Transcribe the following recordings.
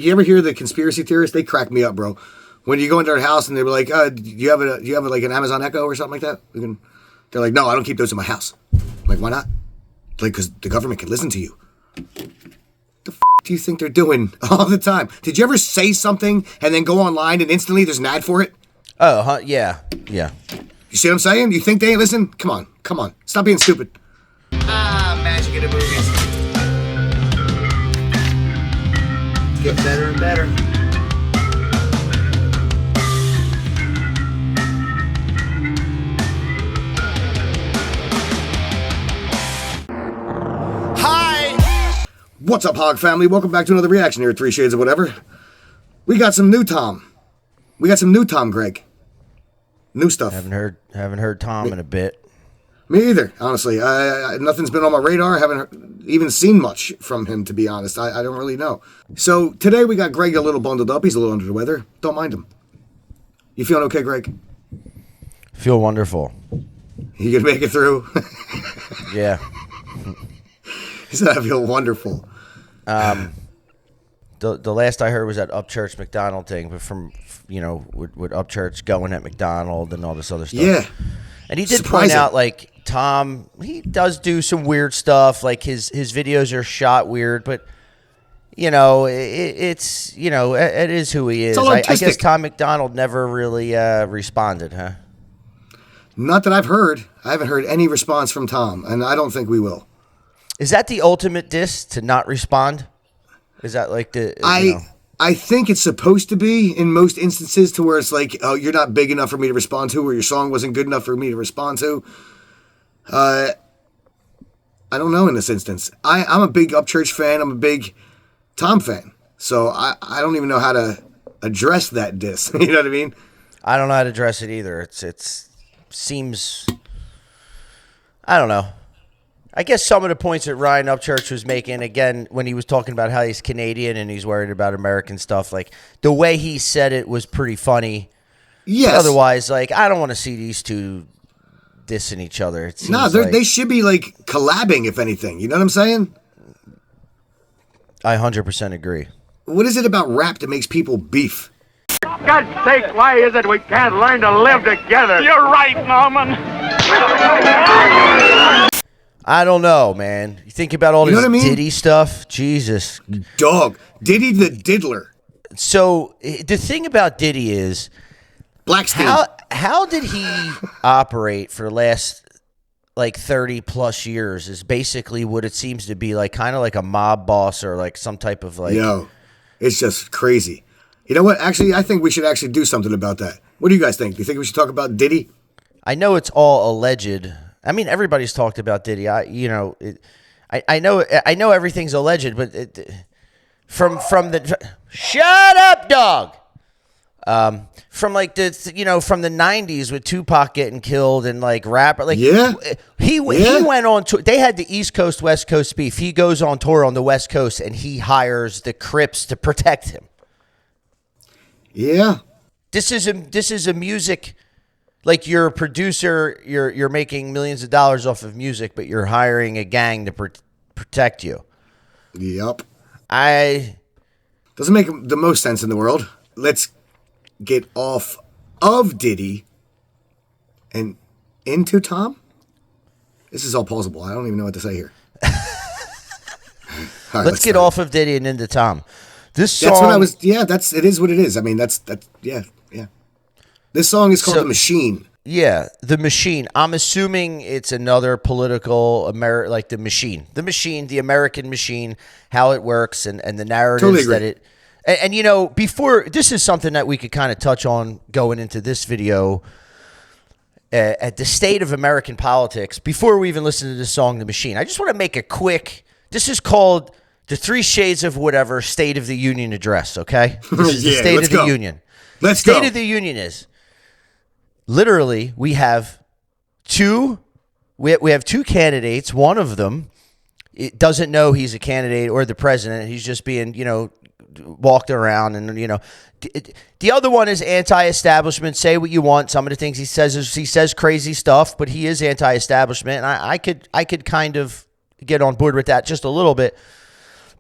You ever hear the conspiracy theorists? They crack me up, bro. When you go into their house and they were like, do you have like an Amazon Echo or something like that? They're like, no, I don't keep those in my house. I'm like, why not? Like, because the government can listen to you. The do you think they're doing all the time? Did you ever say something and then go online and instantly there's an ad for it? Oh, yeah. You see what I'm saying? You think they ain't listen? Come on. Stop being stupid. Magic in the movies. Get better and better. Hi! What's up, Hog family? Welcome back to another reaction here at 3 Shades of Whatever. We got some new Tom. Greg. New stuff. Haven't heard Tom in a bit. Me either, honestly. Nothing's been on my radar. I haven't even seen much from him, to be honest. I don't really know. So today we got Greg a little bundled up. He's a little under the weather. Don't mind him. You feeling okay, Greg? Feel wonderful. You gonna make it through? Yeah. He said I feel wonderful. The last I heard was that Upchurch MacDonald thing, but from with Upchurch going at MacDonald and all this other stuff. Yeah. And he did point out, like, Tom, he does do some weird stuff. Like, his videos are shot weird, but, it is who he is. I guess Tom MacDonald never really responded, huh? Not that I've heard. I haven't heard any response from Tom, and I don't think we will. Is that the ultimate diss, to not respond? Is that like the... I think it's supposed to be in most instances to where it's like, oh, you're not big enough for me to respond to, or your song wasn't good enough for me to respond to. I don't know in this instance. I'm a big Upchurch fan. I'm a big Tom fan. So I don't even know how to address that diss. You know what I mean? I don't know how to address it either. It seems... I don't know. I guess some of the points that Ryan Upchurch was making, again, when he was talking about how he's Canadian and he's worried about American stuff, like, the way he said it was pretty funny. Yes. But otherwise, like, I don't want to see these two dissing each other. They should be, like, collabing, if anything. You know what I'm saying? I 100% agree. What is it about rap that makes people beef? For God's sake, why is it we can't learn to live together? You're right, Norman. I don't know, man. You think about all this Diddy stuff? Jesus. Dog. Diddy the Diddler. So, the thing about Diddy is... Blackstein. How did he operate for the last, like, 30-plus years is basically what it seems to be, like, kind of like a mob boss or, like, some type of, like... Yo, it's just crazy. You know what? Actually, I think we should actually do something about that. What do you guys think? Do you think we should talk about Diddy? I know it's all alleged. I mean, everybody's talked about Diddy. I know everything's alleged, but from the shut up, dog. From like the from the 90s with Tupac getting killed and like rapper, like he went on tour. They had the East Coast West Coast beef. He goes on tour on the West Coast and he hires the Crips to protect him. Yeah, this is a music. Like, you're a producer, you're making millions of dollars off of music, but you're hiring a gang to protect you. Yep. Doesn't make the most sense in the world. Let's get off of Diddy and into Tom. This is all plausible. I don't even know what to say here. All right, let's get off of Diddy and into Tom. This song... That's what I was... Yeah, it is what it is. I mean, yeah. This song is called The Machine. Yeah, The Machine. I'm assuming it's another political, like The Machine. The Machine, the American machine, how it works, and the narratives that it... And before... This is something that we could kind of touch on going into this video at the state of American politics. Before we even listen to this song, The Machine, I just want to make a quick... This is called the 3 Shades of Whatever State of the Union Address, okay? This is the State of the Union. Let's go. State of the Union is... Literally, we have two candidates. One of them doesn't know he's a candidate or the president. He's just being, walked around. And, the other one is anti-establishment. Say what you want. Some of the things he says crazy stuff, but he is anti-establishment. And I could kind of get on board with that just a little bit.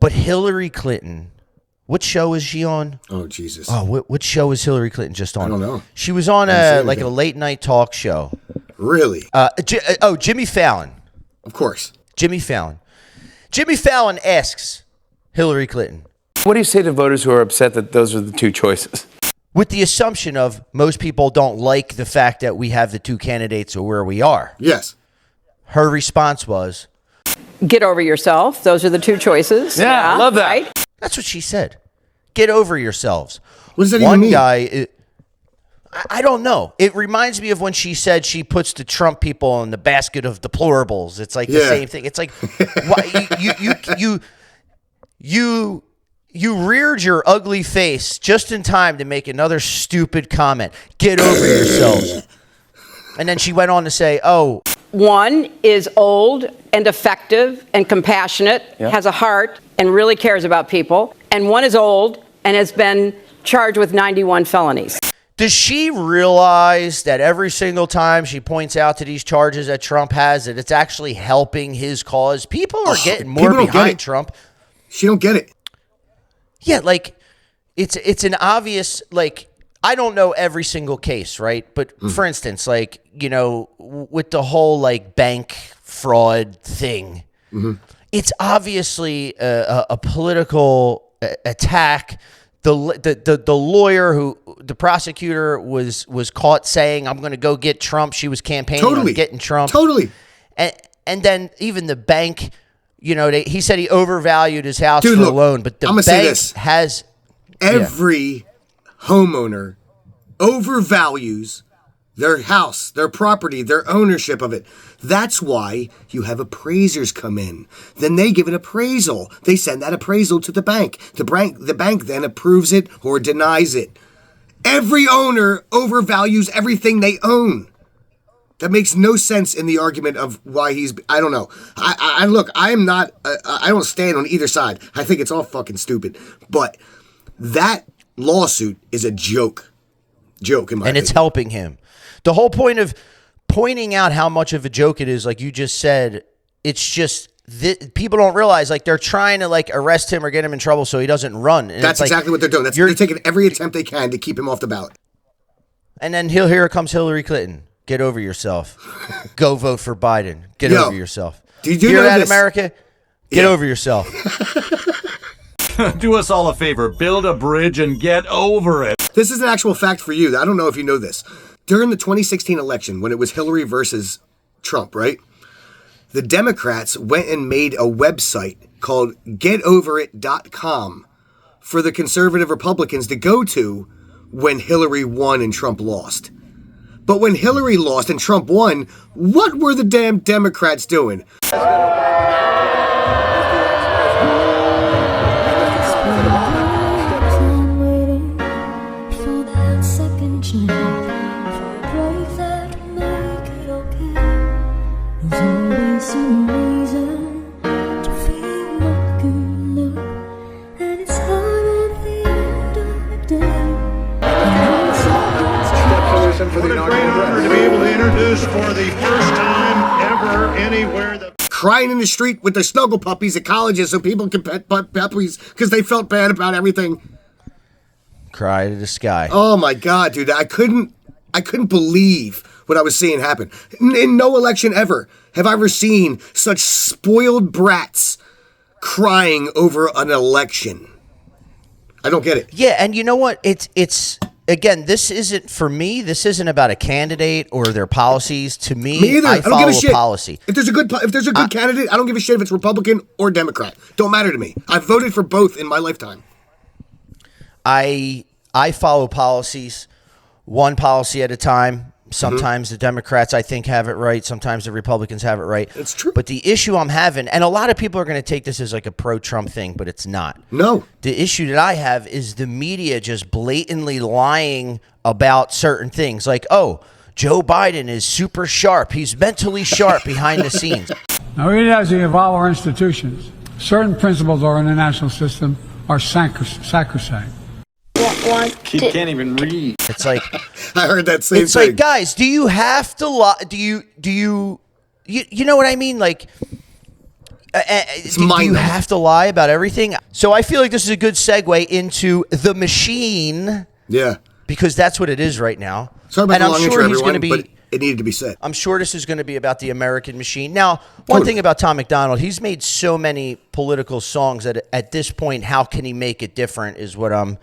But Hillary Clinton What show is she on? Oh, Jesus. Oh, what show is Hillary Clinton just on? I don't know. She was on a late night talk show. Really? Jimmy Fallon. Of course. Jimmy Fallon. Jimmy Fallon asks Hillary Clinton, what do you say to voters who are upset that those are the two choices? with the assumption of most people don't like the fact that we have the two candidates or where we are. Yes. Her response was, get over yourself. Those are the two choices. Yeah, love that. Right? that's what she said. Get over yourselves. What does that One even mean? guy, I don't know. It reminds me of when she said she puts the Trump people in the basket of deplorables. It's like the same thing. It's like, why, you reared your ugly face just in time to make another stupid comment. Get over yourselves. And then she went on to say, oh. One is old and effective and compassionate, has a heart and really cares about people. And one is old and has been charged with 91 felonies. Does she realize that every single time she points out to these charges that Trump has, that it's actually helping his cause? People are getting more behind Trump. She don't get it. Yeah, like it's an obvious, like, I don't know every single case, right? But for instance, like, you know, with the whole like bank fraud thing, it's obviously a political attack. The lawyer the prosecutor was caught saying, I'm going to go get Trump. She was campaigning on getting Trump. Totally. And then even the bank, you know, he said he overvalued his house for a loan, but the bank has every homeowner overvalues their house, their property, their ownership of it. That's why you have appraisers come in. Then they give an appraisal. They send that appraisal to the bank. The bank then approves it or denies it. Every owner overvalues everything they own. That makes no sense in the argument of why I don't know. I look, I am not, I don't stand on either side. I think it's all fucking stupid. But that lawsuit is a joke. Joke, in my opinion. And it's helping him. The whole point of pointing out how much of a joke it is, like you just said, it's just people don't realize, like, they're trying to like arrest him or get him in trouble so he doesn't run. And that's exactly what they're doing. They're taking every attempt they can to keep him off the ballot. And then here comes Hillary Clinton. Get over yourself. Go vote for Biden. Get over yourself. Do you hear know that, this? America? Get over yourself. Do us all a favor. Build a bridge and get over it. This is an actual fact for you. I don't know if you know this. During the 2016 election, when it was Hillary versus Trump, right? The Democrats went and made a website called getoverit.com for the conservative Republicans to go to when Hillary won and Trump lost. But when Hillary lost and Trump won, what were the damn Democrats doing? For the honor to be able to introduce for the first time ever anywhere crying in the street with their snuggle puppies at colleges so people can pet puppies because they felt bad about everything. Cry to the sky. Oh my God, dude. I couldn't believe what I was seeing happen. In no election ever have I ever seen such spoiled brats crying over an election. I don't get it. Yeah, and you know what? It's again, this isn't, for me, this isn't about a candidate or their policies. To me either. I don't give a shit. Policy. If there's a good candidate, I don't give a shit if it's Republican or Democrat. Don't matter to me. I've voted for both in my lifetime. I follow policies, one policy at a time. Sometimes the Democrats, I think, have it right. Sometimes the Republicans have it right. It's true. But the issue I'm having, and a lot of people are going to take this as like a pro-Trump thing, but it's not. No. The issue that I have is the media just blatantly lying about certain things. Like, oh, Joe Biden is super sharp. He's mentally sharp behind the scenes. Now, even as we evolve our institutions, certain principles of our international system are sacrosanct. He can't even read. It's like, I heard that same thing. It's like, guys, do you have to lie? Do you know what I mean? Like, Do you have to lie about everything? So I feel like this is a good segue into the machine. Yeah. Because that's what it is right now. Sorry about and the I'm long sure intro, he's going to everyone, be. but it needed to be said. I'm sure this is going to be about the American machine. Now, one thing about Tom MacDonald, he's made so many political songs that at this point, how can he make it different is what I'm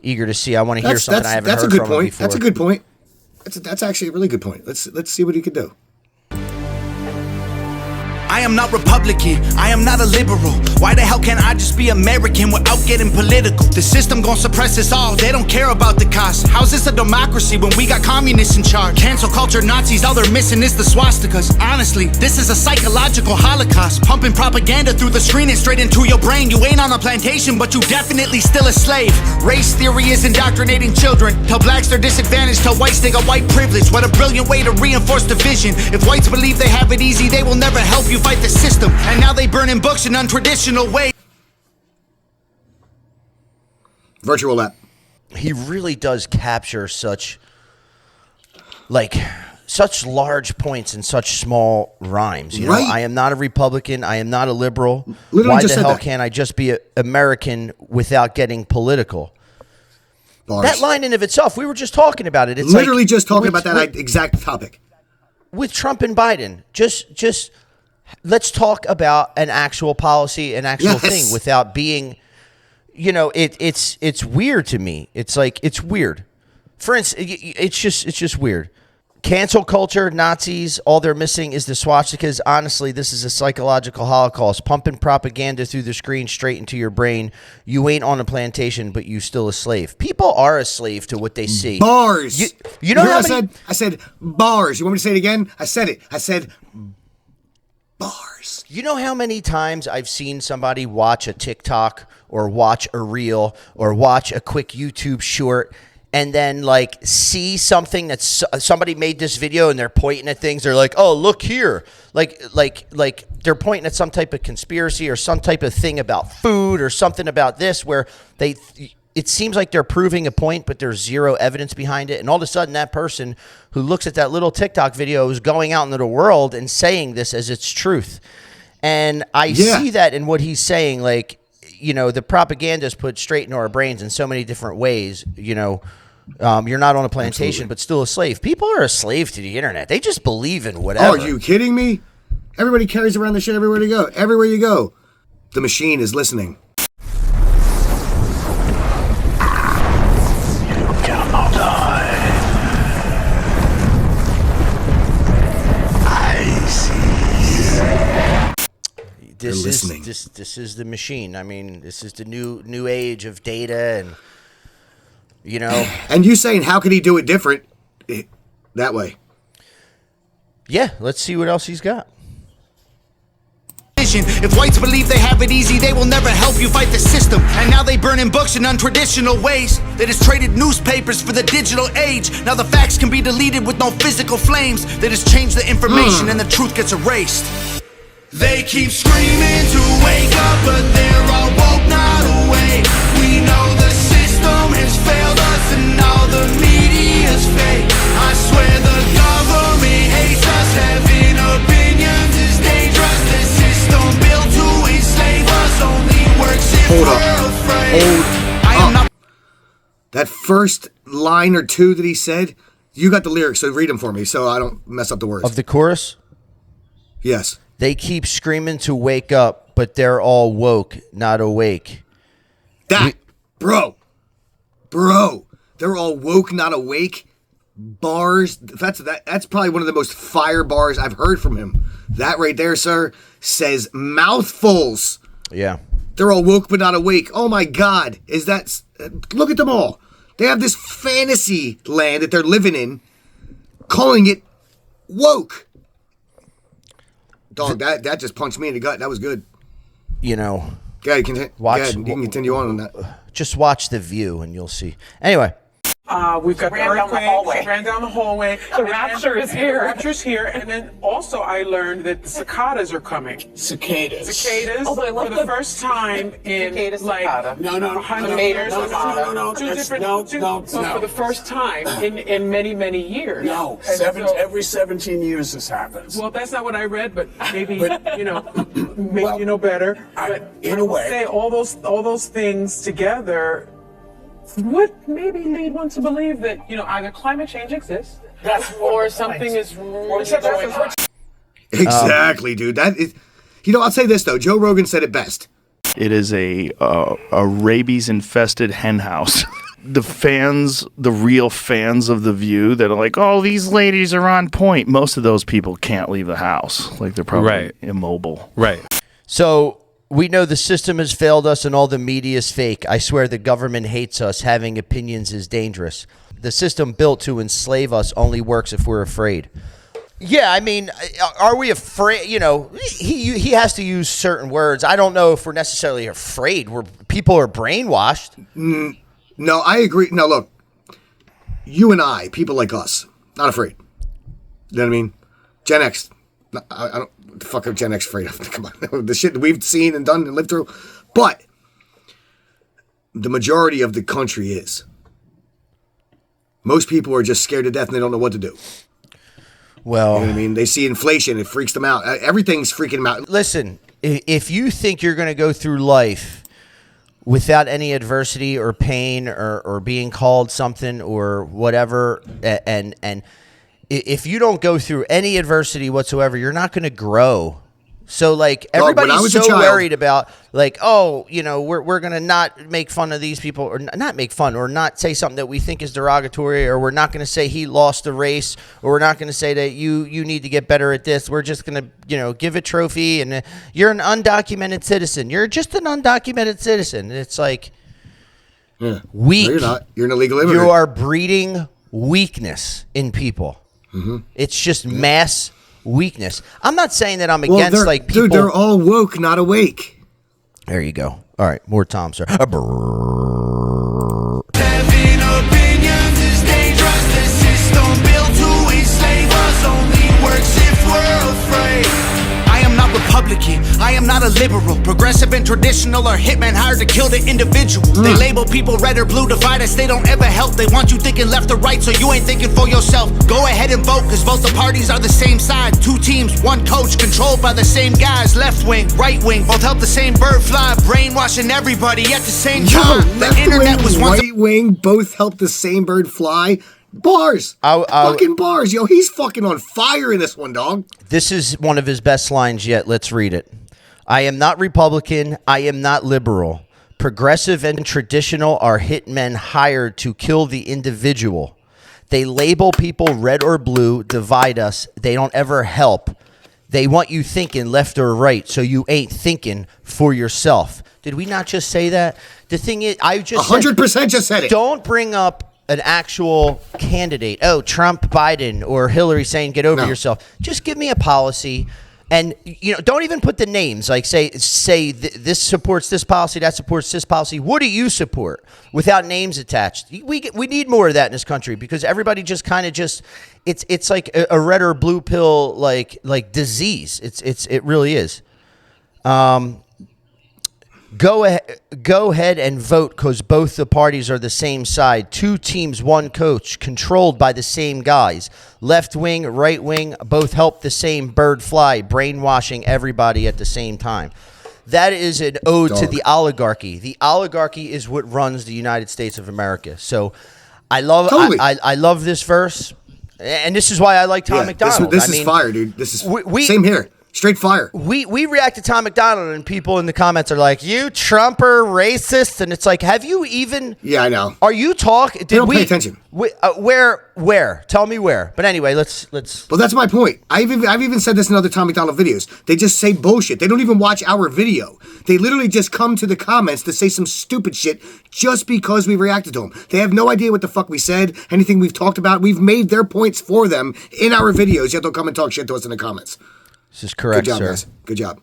eager to see. I want to hear something I haven't heard from him before. That's a good point. That's actually a really good point. Let's see what he could do. I am not Republican, I am not a liberal. Why the hell can't I just be American without getting political? The system gon' suppress us all, they don't care about the cost. How's this a democracy when we got communists in charge? Cancel culture Nazis, all they're missing is the swastikas. Honestly, this is a psychological holocaust. Pumping propaganda through the screen and straight into your brain. You ain't on a plantation, but you definitely still a slave. Race theory is indoctrinating children. Tell blacks they're disadvantaged, tell whites they got white privilege. What a brilliant way to reinforce division. If whites believe they have it easy, they will never help you fight the system, and now they burning books in untraditional ways. Virtual lap. He really does capture such large points in such small rhymes. You know, I am not a Republican. I am not a liberal. Literally Why just the said hell that. can't I just be an American without getting political? Bars. That line in of itself, we were just talking about it. It's literally like, just talking about that exact topic. With Trump and Biden, just let's talk about an actual policy, an actual thing without being, you know, it's weird to me. It's like, it's weird. For instance, it's just weird. Cancel culture, Nazis, all they're missing is the swastikas. Honestly, this is a psychological holocaust. Pumping propaganda through the screen straight into your brain. You ain't on a plantation, but you still a slave. People are a slave to what they see. Bars. You know how I said bars. You want me to say it again? I said it. I said bars. You know how many times I've seen somebody watch a TikTok or watch a reel or watch a quick YouTube short and then like see something that's somebody made this video and they're pointing at things. They're like, oh, look here. Like they're pointing at some type of conspiracy or some type of thing about food or something about this where it seems like they're proving a point, but there's zero evidence behind it. And all of a sudden, that person who looks at that little TikTok video is going out into the world and saying this as its truth. And I see that in what he's saying. Like, you know, the propaganda is put straight into our brains in so many different ways. You know, you're not on a plantation, but still a slave. People are a slave to the internet. They just believe in whatever. Are you kidding me? Everybody carries around the shit everywhere to go. Everywhere you go, the machine is listening. This is the machine. I mean, this is the new age of data, and you know. And you saying how could he do it different that way? Yeah, let's see what else he's got. If whites believe they have it easy, they will never help you fight the system. And now they burning books in untraditional ways. They just traded newspapers for the digital age. Now the facts can be deleted with no physical flames. They just change the information and the truth gets erased. They keep screaming to wake up, but they're all woke, not awake. We know the system has failed us and all the media's fake. I swear the government hates us. Having opinions is dangerous. The system built to enslave us only works if we're afraid. That first line or two that he said, you got the lyrics, so read them for me so I don't mess up the words. Of the chorus? Yes. They keep screaming to wake up, but they're all woke, not awake. Bro, they're all woke, not awake. Bars. That's probably one of the most fire bars I've heard from him. That right there, sir, says mouthfuls. Yeah. They're all woke, but not awake. Oh my God. Look at them all. They have this fantasy land that they're living in, calling it woke. Dog, that just punched me in the gut. That was good. You know. You can continue on that. Just watch The View and you'll see. Anyway. We've got the earthquake, ran down the hallway. The rapture is here. The rapture's here. And then also I learned that the cicadas are coming. Cicadas. Cicadas, Although I love for the first time in like No, 100 years. No. For the first time in many, many years. No, every 17 years this happens. Well, that's not what I read, but maybe, maybe you know better. But in a way. Say all those things together would maybe lead one to believe that, either climate change exists or something is really going on. Exactly, dude. That is, I'll say this though. Joe Rogan said it best. It is a rabies-infested hen house. The real fans of The View that are like, oh, these ladies are on point. Most of those people can't leave the house. Like, they're probably immobile. Right. So we know the system has failed us and all the media is fake. I swear the government hates us. Having opinions is dangerous. The system built to enslave us only works if we're afraid. Yeah, I mean, are we afraid? He has to use certain words. I don't know if we're necessarily afraid. People are brainwashed. No, I agree. No, look, you and I, people like us, not afraid. You know what I mean? Gen X. I don't. What the fuck are Gen X afraid of? Come on, the shit that we've seen and done and lived through. But the majority of the country is. Most people are just scared to death and they don't know what to do. Well, you know what I mean? They see inflation, it freaks them out. Everything's freaking them out. Listen, if you think you're going to go through life without any adversity or pain or being called something or whatever, and if you don't go through any adversity whatsoever, you're not going to grow. So, like, everybody's so worried about, like, we're going to not make fun of these people, or not make fun, or not say something that we think is derogatory, or we're not going to say he lost the race, or we're not going to say that you need to get better at this. We're just going to, give a trophy, and you're an undocumented citizen. You're just an undocumented citizen. And it's like, weak. No, you're not. You're an illegal immigrant. You are breeding weakness in people. Mm-hmm. It's just mass weakness. I'm not saying that I'm against people. Dude, they're all woke, not awake. There you go. All right, more Tom, sir. Having opinions is dangerous. The system built to enslave us only works if we're afraid. I am not Republican, I am not a liberal. Progressive and traditional are hitmen hired to kill the individual. They label people red or blue, divide us, they don't ever help. They want you thinking left or right, so you ain't thinking for yourself. Go ahead and vote, cause both the parties are the same side. Two teams, one coach, controlled by the same guys. Left wing, right wing, both help the same bird fly. Brainwashing everybody at the same time. The internet was once right wing, both help the same bird fly. Bars. Fucking bars. Yo, he's fucking on fire in this one, dog. This is one of his best lines yet. Let's read it. I am not Republican. I am not liberal. Progressive and traditional are hitmen hired to kill the individual. They label people red or blue, divide us. They don't ever help. They want you thinking left or right, so you ain't thinking for yourself. Did we not just say that? The thing is, I just 100% just said it. Don't bring up an actual candidate. Oh, Trump, Biden, or Hillary saying get over yourself. Just give me a policy. And, don't even put the names. Like, say this supports this policy, that supports this policy. What do you support? Without names attached. We need more of that in this country, because everybody just kind of it's like a red or blue pill like disease. It really is. Go ahead and vote, because both the parties are the same side. Two teams, one coach, controlled by the same guys. Left wing, right wing, both help the same bird fly, brainwashing everybody at the same time. That is an ode to the oligarchy. The oligarchy is what runs the United States of America. So I love I love this verse, and this is why I like Tom MacDonald. This is fire, dude. This is same here. Straight fire. We react to Tom MacDonald, and people in the comments are like, "You Trumper, racist," and it's like, have you even? Yeah, I know. Are you talking? They don't pay attention. Where? Tell me where. But anyway, let's. Well, that's my point. I've even said this in other Tom MacDonald videos. They just say bullshit. They don't even watch our video. They literally just come to the comments to say some stupid shit just because we reacted to them. They have no idea what the fuck we said, anything we've talked about. We've made their points for them in our videos, yet they'll come and talk shit to us in the comments. This is correct, Good job, sir. guys. Good job.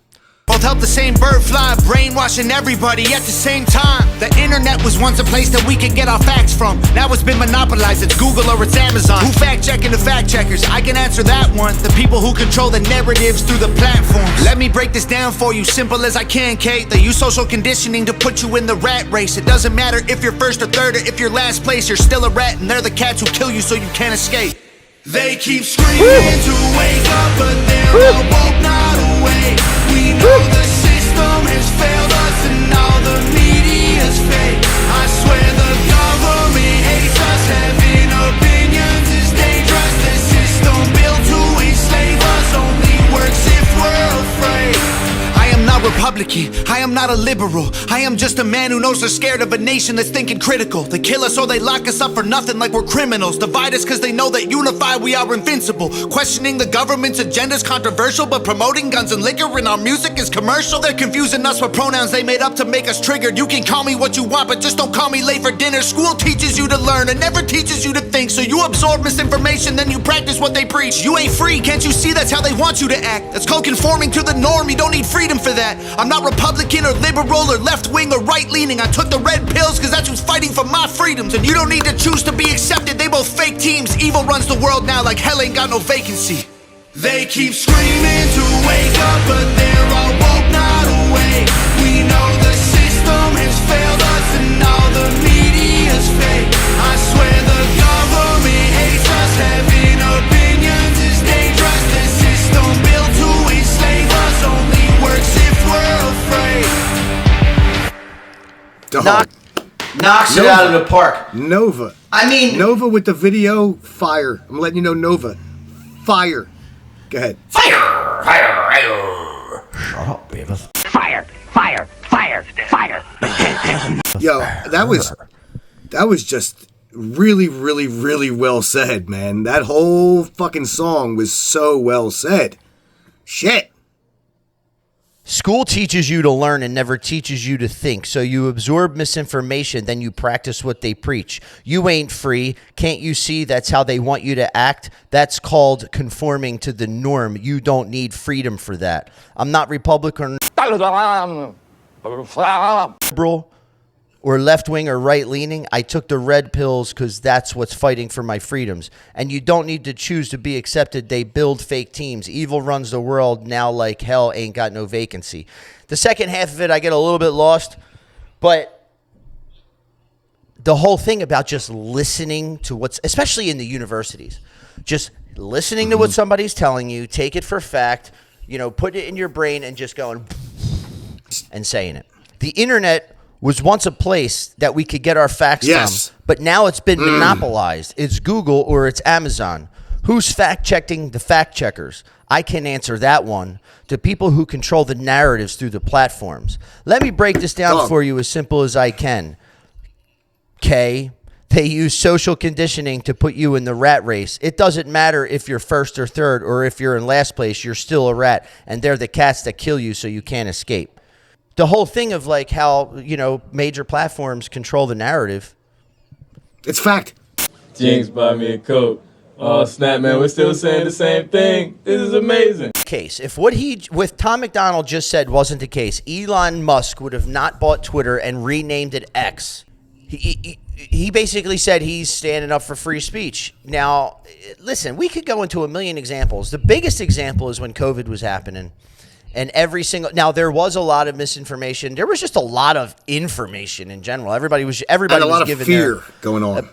Both help the same bird fly, brainwashing everybody at the same time. The internet was once a place that we could get our facts from. Now it's been monopolized, it's Google or it's Amazon. Who fact-checking the fact-checkers? I can answer that one. The people who control the narratives through the platforms. Let me break this down for you, simple as I can, Kate. They use social conditioning to put you in the rat race. It doesn't matter if you're first or third or if you're last place. You're still a rat and they're the cats who kill you so you can't escape. They keep screaming to wake up, but they're all woke, not awake. We know the system has failed us and all the media's fake. I swear the government hates us. Having opinions is dangerous. The system built to enslave us only works if we're afraid. I am not Republican, I am not a liberal. I am just a man who knows they're scared of a nation that's thinking critical. They kill us or they lock us up for nothing like we're criminals. Divide us cause they know that unified we are invincible. Questioning the government's agenda is controversial, but promoting guns and liquor in our music is commercial. They're confusing us with pronouns they made up to make us triggered. You can call me what you want, but just don't call me late for dinner. School teaches you to learn and never teaches you to think. So you absorb misinformation, then you practice what they preach. You ain't free, can't you see that's how they want you to act? That's called conforming to the norm, you don't need freedom for that. I'm not Republican or liberal or left-wing or right-leaning. I took the red pills cause that's who's fighting for my freedoms. And you don't need to choose to be accepted, they both fake teams. Evil runs the world now like hell ain't got no vacancy. They keep screaming to wake up, but they're all woke, not awake. We know the system has failed us and all the media's fake. I swear the government hates us. Having opinions is dangerous. The system built to enslave us only works if we're afraid. Knocks it out of the park. Nova. I mean, Nova with the video, fire. I'm letting you know, Nova. Fire. Go ahead. Fire! Shut up, baby. Fire! Fire! Fire! Fire! Yo, that was just really, really, really well said, man. That whole fucking song was so well said. Shit. School teaches you to learn and never teaches you to think. So you absorb misinformation, then you practice what they preach. You ain't free. Can't you see that's how they want you to act? That's called conforming to the norm. You don't need freedom for that. I'm not Republican, liberal, or left-wing or right-leaning. I took the red pills because that's what's fighting for my freedoms. And you don't need to choose to be accepted. They build fake teams. Evil runs the world now like hell ain't got no vacancy. The second half of it, I get a little bit lost. But the whole thing about just listening to what's, especially in the universities, just listening to what somebody's telling you, take it for fact, put it in your brain and just going and saying it. The internet was once a place that we could get our facts from, but now it's been monopolized. It's Google or it's Amazon. Who's fact-checking the fact-checkers? I can answer that one. To people who control the narratives through the platforms. Let me break this down for you as simple as I can. K, they use social conditioning to put you in the rat race. It doesn't matter if you're first or third or if you're in last place, you're still a rat, and they're the cats that kill you so you can't escape. The whole thing of like how, major platforms control the narrative. It's fact. Jinx buy me a Coke. Oh, snap, man, we're still saying the same thing. This is amazing. Case. If what with Tom MacDonald just said wasn't the case, Elon Musk would have not bought Twitter and renamed it X. He basically said he's standing up for free speech. Now, listen, we could go into a million examples. The biggest example is when COVID was happening. And now there was a lot of misinformation. There was just a lot of information in general. Everybody was and a lot given of fear going on.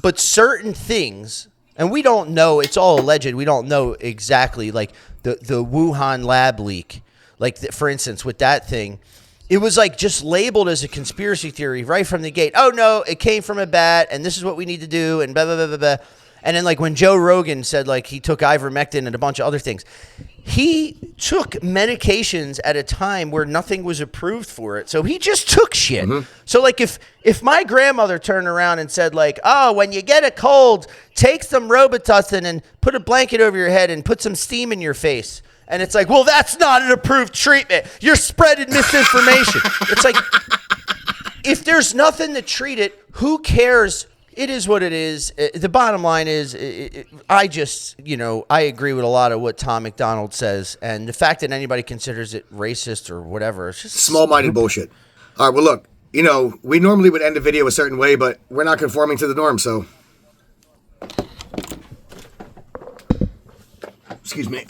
But certain things, and we don't know, it's all alleged. We don't know exactly, like the Wuhan lab leak. Like, for instance, with that thing, it was like just labeled as a conspiracy theory right from the gate. Oh, no, it came from a bat, and this is what we need to do, and blah, blah, blah, blah, blah. And then, like, when Joe Rogan said, like, he took ivermectin and a bunch of other things, he took medications at a time where nothing was approved for it. So he just took shit. So, like, if my grandmother turned around and said, like, oh, when you get a cold, take some Robitussin and put a blanket over your head and put some steam in your face. And it's like, well, that's not an approved treatment. You're spreading misinformation. It's like, if there's nothing to treat it, who cares It is what it is. The bottom line is, I just, I agree with a lot of what Tom MacDonald says. And the fact that anybody considers it racist or whatever, it's just small-minded bullshit. All right, well, look, we normally would end the video a certain way, but we're not conforming to the norm, so. Excuse me.